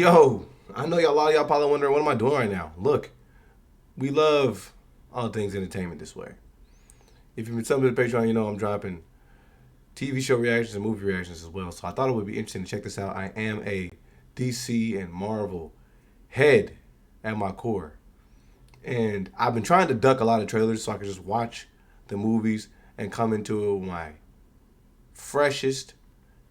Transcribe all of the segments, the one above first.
Yo, I know y'all, a lot of y'all probably wondering, what am I doing right now? Look, we love all things entertainment this way. If you've been subbing to the Patreon, you know I'm dropping TV show reactions and movie reactions as well. So I thought it would be interesting to check this out. I am a DC and Marvel head at my core. And I've been trying to duck a lot of trailers so I can just watch the movies and come into my freshest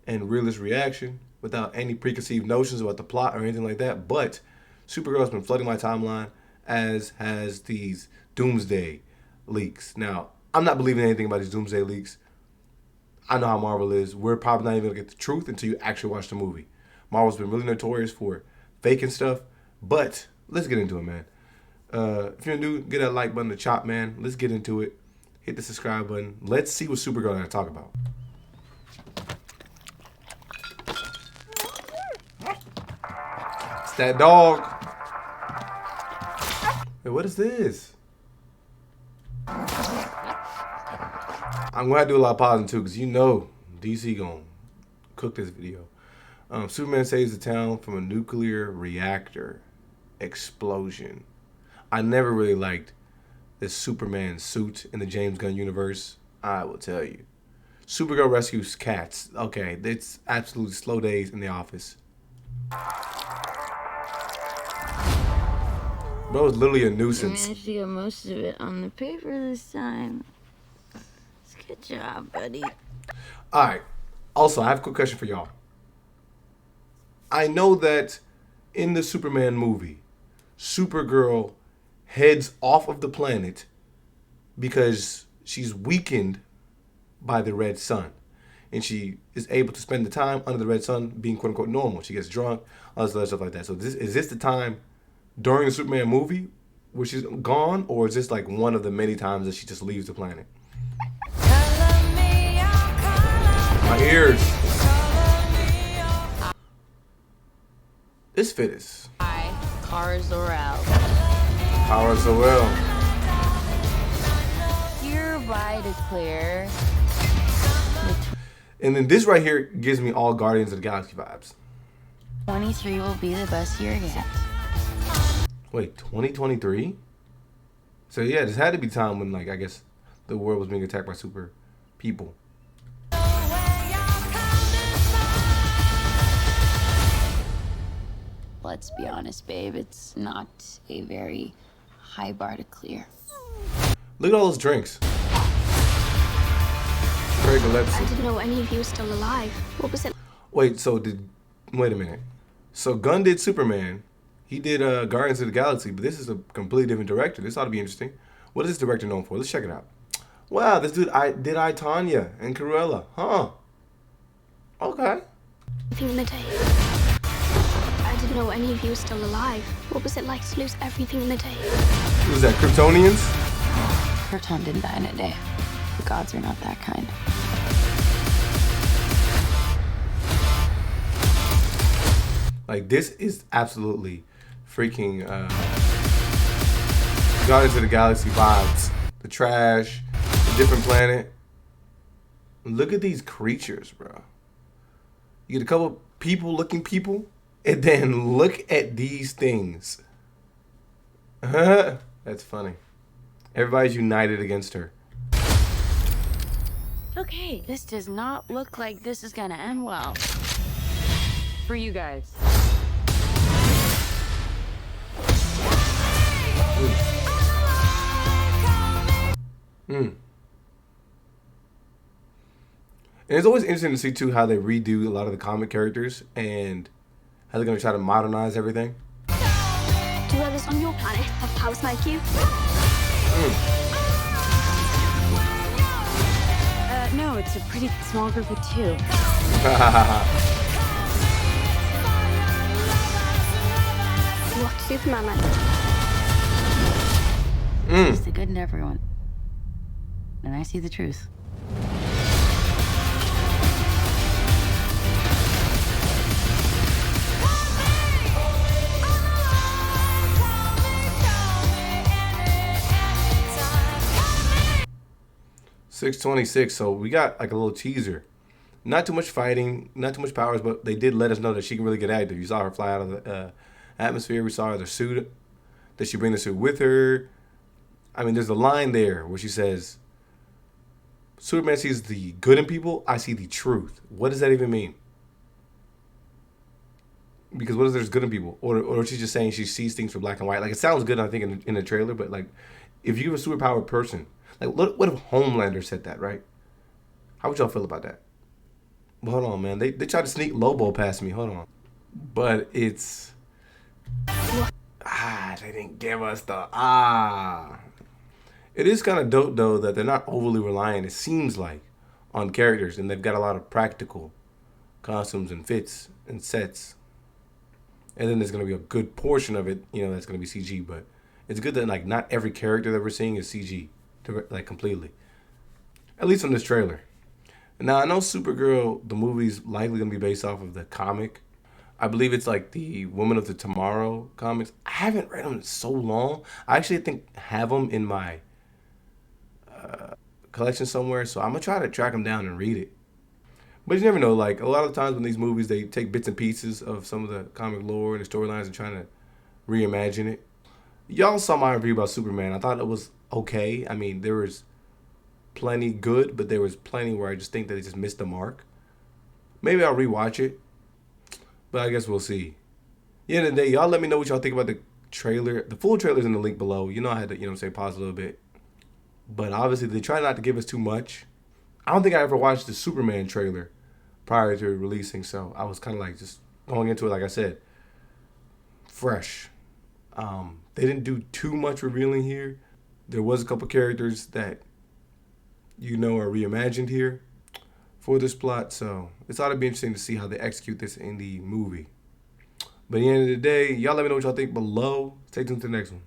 and realest reaction without any preconceived notions about the plot or anything like that. But Supergirl has been flooding my timeline, as has these Doomsday leaks. Now, I'm not believing anything about these Doomsday leaks. I know how Marvel is. We're probably not even going to get the truth until you actually watch the movie. Marvel's been really notorious for faking stuff. But let's get into it, man. If you're new, get that like button to chop, man. Let's get into it. Hit the subscribe button. Let's see what Supergirl and I talk about. It's that dog. Wait, what is this? I'm going to do a lot of pausing too, because you know DC going to cook this video. Superman saves the town from a nuclear reactor explosion. I never really liked this Superman suit in the James Gunn universe. I will tell you. Supergirl rescues cats. Okay, it's absolutely slow days in the office. Bro is literally a nuisance. You managed to get most of it on the paper this time. Good job, buddy. Alright. Also, I have a quick question for y'all. I know that in the Superman movie, Supergirl heads off of the planet because she's weakened by the red sun. And she is able to spend the time under the red sun being quote unquote normal. She gets drunk, all this other stuff like that. So is this the time during the Superman movie where she's gone? Or is this like one of the many times that she just leaves the planet? My ears. This fit is. Hi, Kara Zor-El. Kara Zor-El. Hereby declare. And then this right here gives me all Guardians of the Galaxy vibes. 23 will be the best year yet. Wait, 2023? So yeah, this had to be time when, like, I guess the world was being attacked by super people. Let's be honest, babe. It's not a very high bar to clear. Look at all those drinks. Craig Gillespie. I didn't know any of you were still alive. What was it? Wait, wait a minute. So Gunn did Superman. He did Guardians of the Galaxy, but this is a completely different director. This ought to be interesting. What is this director known for? Let's check it out. Wow, this dude did I, Tanya and Cruella. Huh. Okay. Everything in the day. I didn't know any of you were still alive. What was it like to lose everything in the day? Who's that, Kryptonians? Krypton didn't die in a day. The gods are not that kind. Like, this is absolutely freaking Guardians of the Galaxy vibes. The trash, the different planet. Look at these creatures, bro. You get a couple people-looking people, and then look at these things. That's funny. Everybody's united against her. Okay, this does not look like this is gonna end well. For you guys. And it's always interesting to see, too, how they redo a lot of the comic characters and how they're going to try to modernize everything. Do others on your planet have powers like you? No, it's a pretty small group of two. What's Superman like? He's the good in everyone. And I see the truth. $6.26. So we got like a little teaser Not too much fighting, not too much powers, but they did let us know that she can really get active. You saw her fly out of the atmosphere. We saw her the suit. Did she bring the suit with her? I mean, there's a line there where she says, Superman sees the good in people, I see the truth. What does that even mean? Because what if there's good in people? Or she's just saying she sees things for black and white. Like, it sounds good, I think, in the trailer, but, like, if you're a superpowered person, like, what if Homelander said that, right? How would y'all feel about that? Well, hold on, man. They tried to sneak Lobo past me. Hold on. But it's... they didn't give us the... It is kind of dope, though, that they're not overly reliant, it seems like, on characters. And they've got a lot of practical costumes and fits and sets. And then there's going to be a good portion of it, you know, that's going to be CG. But it's good that, like, not every character that we're seeing is CG, like, completely. At least on this trailer. Now, I know Supergirl, the movie's likely going to be based off of the comic. I believe it's like the Woman of the Tomorrow comics. I haven't read them in so long. I actually have them in my collection somewhere, so I'm going to try to track them down and read it. But you never know, like, a lot of times when these movies, they take bits and pieces of some of the comic lore and the storylines and trying to reimagine it. Y'all saw my review about Superman. I thought it was okay. I mean, there was plenty good, but there was plenty where I just think that it just missed the mark. Maybe I'll rewatch it, but I guess we'll see. At the end of the day, y'all let me know what y'all think about the trailer. The full trailer's in the link below. You know I had to, pause a little bit. But obviously, they try not to give us too much. I don't think I ever watched the Superman trailer prior to releasing, so I was kind of like just going into it, like I said, fresh. They didn't do too much revealing here. There was a couple characters that are reimagined here for this plot, so it's ought to be interesting to see how they execute this in the movie. But at the end of the day, y'all let me know what y'all think below. Stay tuned to the next one.